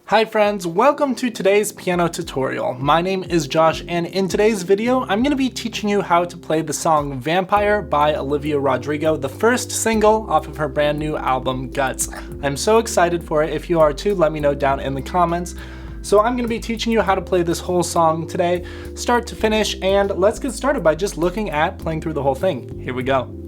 Hi friends, welcome to today's piano tutorial. My name is Josh, and in today's video, I'm going to be teaching you how to play the song Vampire by Olivia Rodrigo, the first single off of her brand new album, Guts. I'm so excited for it. If you are too, let me know down in the comments. So I'm going to be teaching you how to play this whole song today, start to finish, and let's get started by just looking at playing through the whole thing. Here we go.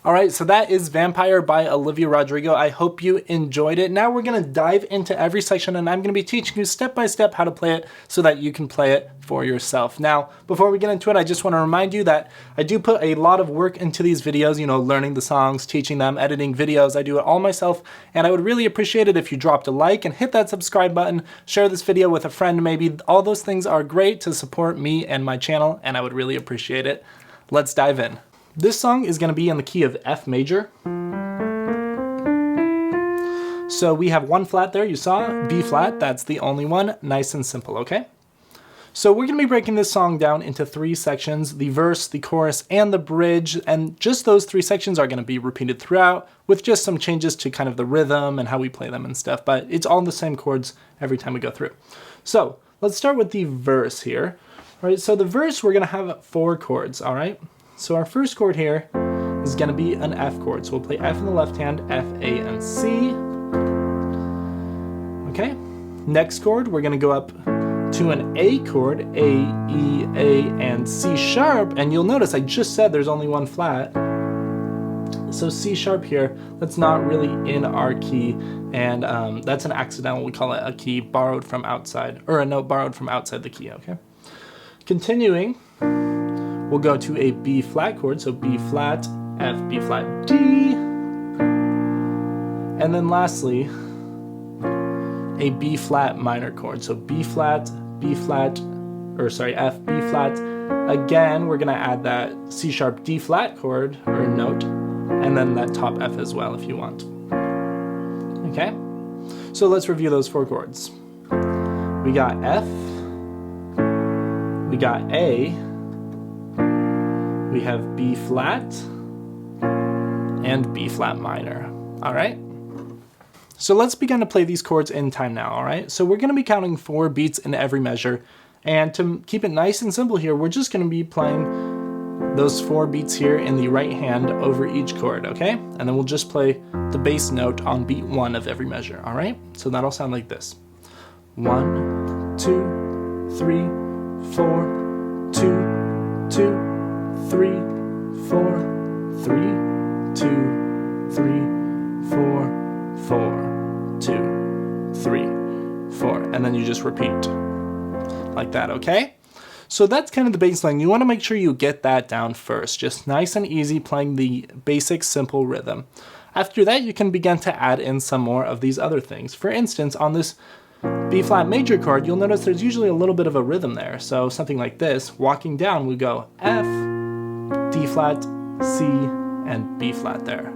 Alright, so that is Vampire by Olivia Rodrigo. I hope you enjoyed it. Now we're going to dive into every section, and I'm going to be teaching you step by step how to play it so that you can play it for yourself. Now, before we get into it, I just want to remind you that I do put a lot of work into these videos, learning the songs, teaching them, editing videos. I do it all myself, and I would really appreciate it if you dropped a like and hit that subscribe button, share this video with a friend maybe. All those things are great to support me and my channel, and I would really appreciate it. Let's dive in. This song is going to be in the key of F major. So we have one flat there, you saw, B flat, that's the only one, nice and simple, okay? So we're going to be breaking this song down into 3 sections, the verse, the chorus, and the bridge, and just those 3 sections are going to be repeated throughout with just some changes to kind of the rhythm and how we play them and stuff, but it's all the same chords every time we go through. So let's start with the verse here. All right, so the verse, we're going to have 4 chords, all right? So our first chord here is going to be an F chord. So we'll play F in the left hand, F, A, and C. Okay, next chord, we're going to go up to an A chord, A, E, A, and C sharp, and you'll notice I just said there's only 1 flat. So C sharp here, that's not really in our key, and that's an accidental, we call it a key borrowed from outside, or a note borrowed from outside the key, okay? Continuing, we'll go to a B flat chord, so B flat, F, B flat, D, and then lastly, a B flat minor chord, so B flat, B flat, or sorry, F, B flat. Again, we're gonna add that C sharp D flat chord or note, and then that top F as well if you want. Okay, so let's review those 4 chords. We got F, we got A, we have B flat, and B flat minor. All right. So let's begin to play these chords in time now, all right? So we're gonna be counting 4 beats in every measure, and to keep it nice and simple here, we're just gonna be playing those 4 beats here in the right hand over each chord, okay? And then we'll just play the bass note on beat 1 of every measure, all right? So that'll sound like this. 1, 2, 3, 4, 2, 2, 3, 4, 3, 2, 3, 4, 4, 2, 3, 4, and then you just repeat like that, okay? So that's kind of the bass line. You want to make sure you get that down first, just nice and easy playing the basic simple rhythm. After that, you can begin to add in some more of these other things. For instance, on this B flat major chord, you'll notice there's usually a little bit of a rhythm there. So something like this, walking down, we go F, D flat, C, and B flat there,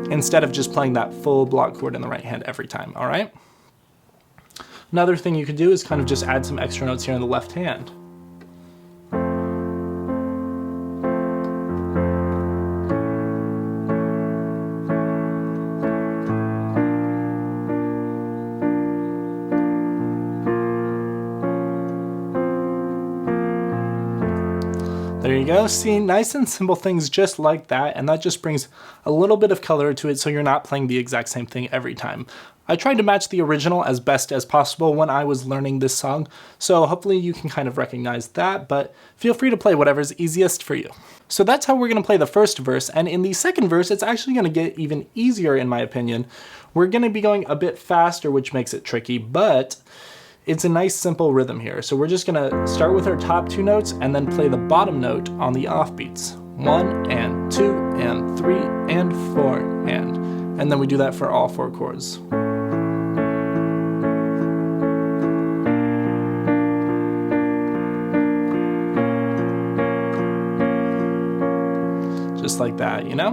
instead of just playing that full block chord in the right hand every time, all right? Another thing you could do is kind of just add some extra notes here in the left hand. There you go. See, nice and simple things just like that, and that just brings a little bit of color to it so you're not playing the exact same thing every time. I tried to match the original as best as possible when I was learning this song, so hopefully you can kind of recognize that, but feel free to play whatever's easiest for you. So that's how we're going to play the first verse, and in the second verse, it's actually going to get even easier in my opinion. We're going to be going a bit faster, which makes it tricky, but it's a nice simple rhythm here. So we're just gonna start with our top 2 notes and then play the bottom note on the offbeats. 1 and 2 and 3 and 4 and then we do that for all 4 chords. Just like that, you know?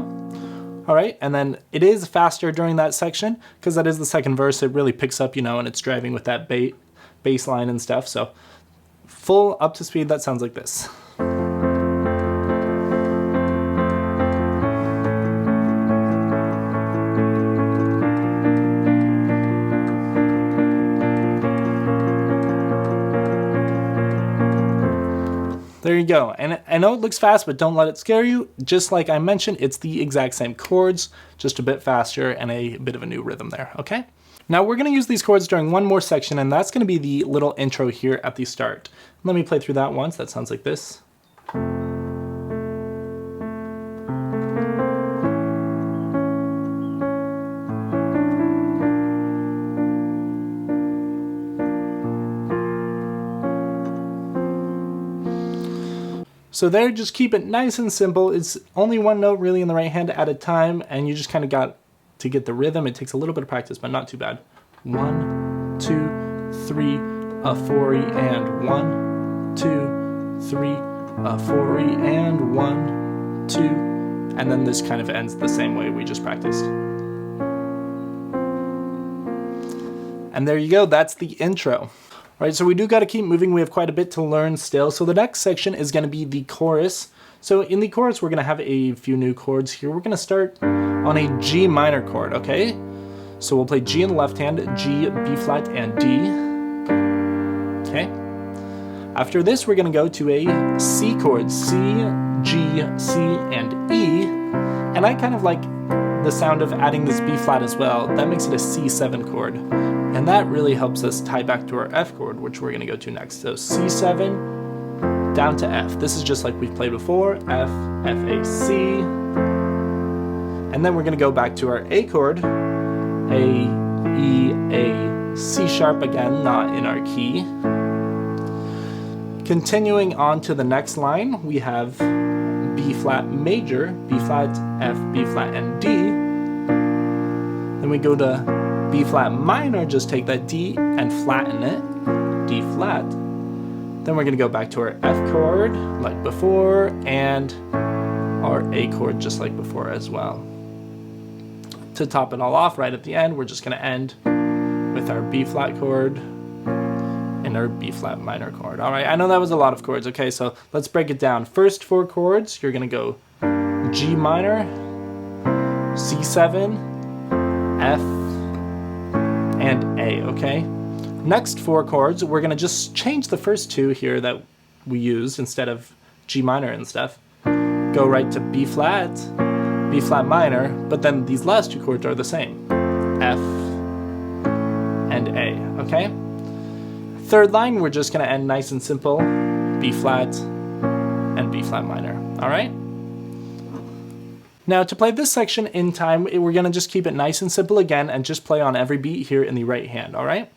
All right, and then it is faster during that section because that is the second verse. It really picks up, you know, and it's driving with that bass line and stuff. So full up to speed, that sounds like this. There you go. And I know it looks fast, but don't let it scare you. Just like I mentioned, it's the exact same chords, just a bit faster and a bit of a new rhythm there, okay? Now we're gonna use these chords during one more section, and that's gonna be the little intro here at the start. Let me play through that once. That sounds like this. So there, just keep it nice and simple. It's only 1 note really in the right hand at a time, and you just kind of got to get the rhythm. It takes a little bit of practice, but not too bad. 1, 2, 3, a 4-y, and 1, 2, 3, a 4-y, and 1, 2, and then this kind of ends the same way we just practiced. And there you go, that's the intro. All right, so we do got to keep moving. We have quite a bit to learn still. So the next section is going to be the chorus. So in the chorus, we're going to have a few new chords here. We're going to start on a G minor chord, okay? So we'll play G in the left hand, G, B flat, and D. Okay. After this, we're going to go to a C chord, C, G, C, and E. And I kind of like the sound of adding this B flat as well. That makes it a C7 chord. And that really helps us tie back to our F chord, which we're going to go to next. So C7 down to F. This is just like we've played before. F, F, A, C. And then we're going to go back to our A chord. A, E, A, C sharp again, not in our key. Continuing on to the next line, we have B flat major, B flat, F, B flat, and D. Then we go to B flat minor, just take that D and flatten it, D flat. Then we're going to go back to our F chord like before, and our A chord just like before as well. To top it all off right at the end, we're just going to end with our B flat chord and our B flat minor chord. All right, I know that was a lot of chords. Okay, so let's break it down. First 4 chords, you're going to go G minor, C7, F, and A, okay? Next 4 chords, we're going to just change the first 2 here that we used instead of G minor and stuff. Go right to B flat minor, but then these last 2 chords are the same. F and A, okay? Third line, we're just going to end nice and simple. B flat and B flat minor, all right? Now to play this section in time, we're going to just keep it nice and simple again and just play on every beat here in the right hand, all right?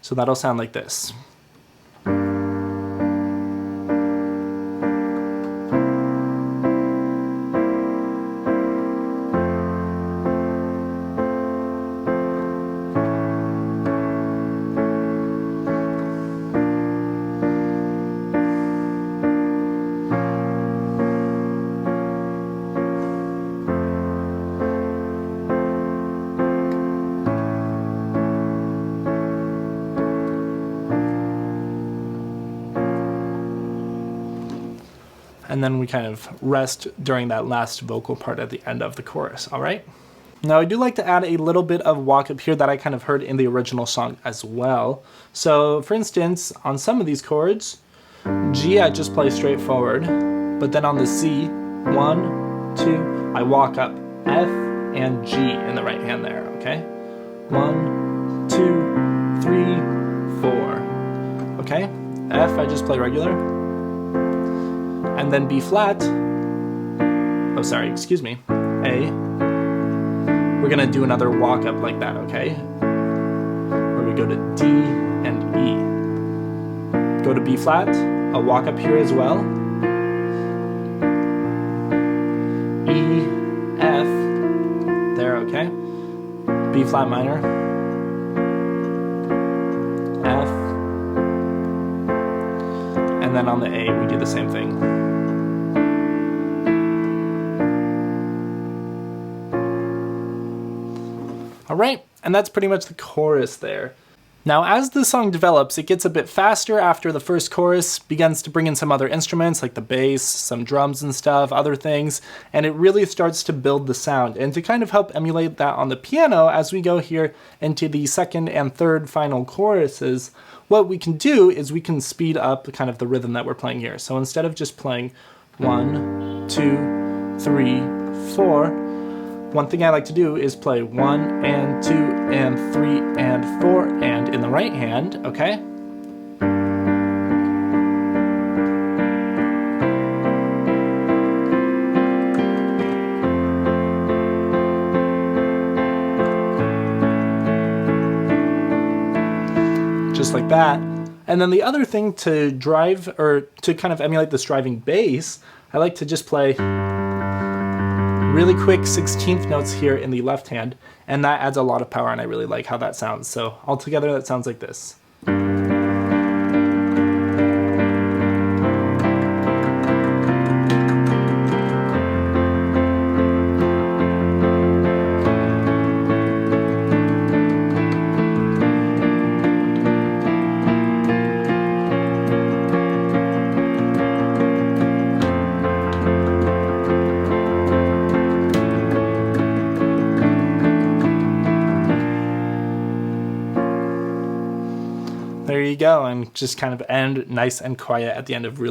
So that'll sound like this. And then we kind of rest during that last vocal part at the end of the chorus, all right? Now I do like to add a little bit of walk up here that I kind of heard in the original song as well. So for instance, on some of these chords, G I just play straight forward, but then on the C, 1, 2, I walk up F and G in the right hand there, okay? 1, 2, 3, 4, okay? F I just play regular. And then B flat, oh sorry, excuse me, A, we're gonna do another walk up like that, okay? Where we go to D and E. Go to B flat, a walk up here as well. E, F, there, okay? B flat minor, F, and then on the A we do the same thing. All right, and that's pretty much the chorus there. Now, as the song develops, it gets a bit faster after the first chorus begins to bring in some other instruments like the bass, some drums and stuff, other things, and it really starts to build the sound. And to kind of help emulate that on the piano as we go here into the second and third final choruses, what we can do is we can speed up kind of the rhythm that we're playing here. So instead of just playing 1, 2, 3, 4, one thing I like to do is play 1 and 2 and 3 and 4 and in the right hand, okay? Just like that. And then the other thing to drive, or to kind of emulate this driving bass, I like to just play really quick 16th notes here in the left hand, and that adds a lot of power, and I really like how that sounds. So altogether that sounds like this. go and just kind of end nice and quiet at the end of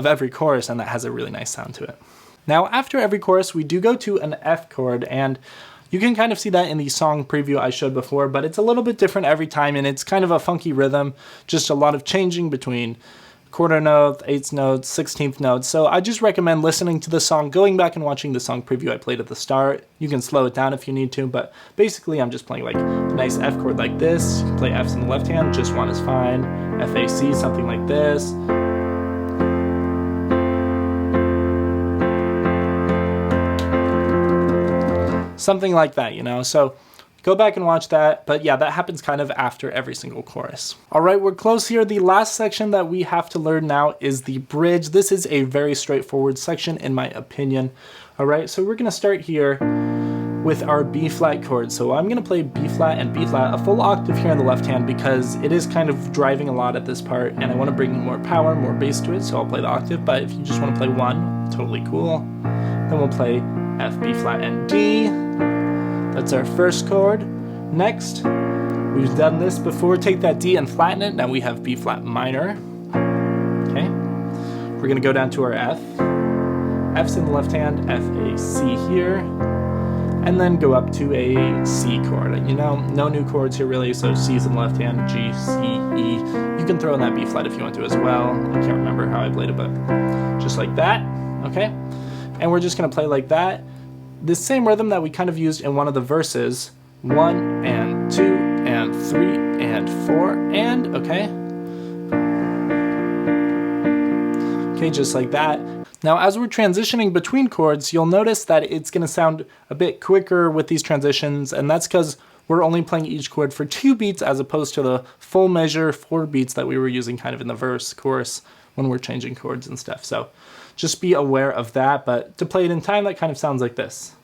every chorus, and that has a really nice sound to it. Now, after every chorus, we do go to an F chord, and you can kind of see that in the song preview I showed before, but it's a little bit different every time, and it's kind of a funky rhythm, just a lot of changing between quarter note, eighth notes, 16th notes. So I just recommend listening to the song, going back and watching the song preview I played at the start. You can slow it down if you need to, but basically I'm just playing like a nice F chord like this. Play Fs in the left hand, just one is fine. F, A, C, something like this. Something like that, you know? So go back and watch that, but yeah, that happens kind of after every single chorus. All right, we're close here. The last section that we have to learn now is the bridge. This is a very straightforward section in my opinion. All right, so we're gonna start here with our B flat chord. So I'm gonna play B flat and B flat, a full octave here on the left hand because it is kind of driving a lot at this part and I wanna bring more power, more bass to it, so I'll play the octave, but if you just wanna play one, totally cool. Then we'll play F, B flat, and D. That's our first chord. Next, we've done this before. Take that D and flatten it. Now we have B flat minor. Okay. We're gonna go down to our F. F's in the left hand, F, A, C here. And then go up to a C chord. You know, no new chords here really, so C's in the left hand, G, C, E. You can throw in that B flat if you want to as well. I can't remember how I played it, but just like that, okay? And we're just gonna play like that. This same rhythm that we kind of used in one of the verses. 1 and 2 and 3 and 4 and, okay? Okay, just like that. Now, as we're transitioning between chords, you'll notice that it's gonna sound a bit quicker with these transitions, and that's because we're only playing each chord for 2 beats as opposed to the full measure 4 beats that we were using kind of in the verse, chorus, when we're changing chords and stuff. So just be aware of that, but to play it in time, that kind of sounds like this.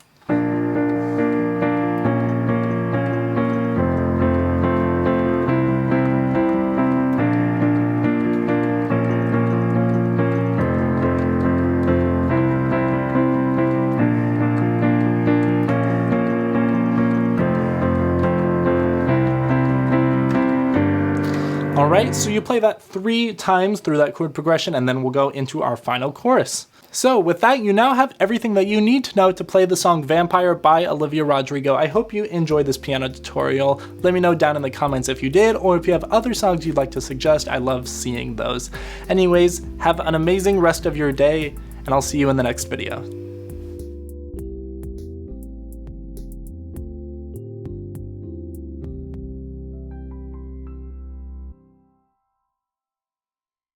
All right, so you play that 3 times through that chord progression, and then we'll go into our final chorus. So with that, you now have everything that you need to know to play the song Vampire by Olivia Rodrigo. I hope you enjoyed this piano tutorial. Let me know down in the comments if you did, or if you have other songs you'd like to suggest. I love seeing those. Anyways, have an amazing rest of your day, and I'll see you in the next video.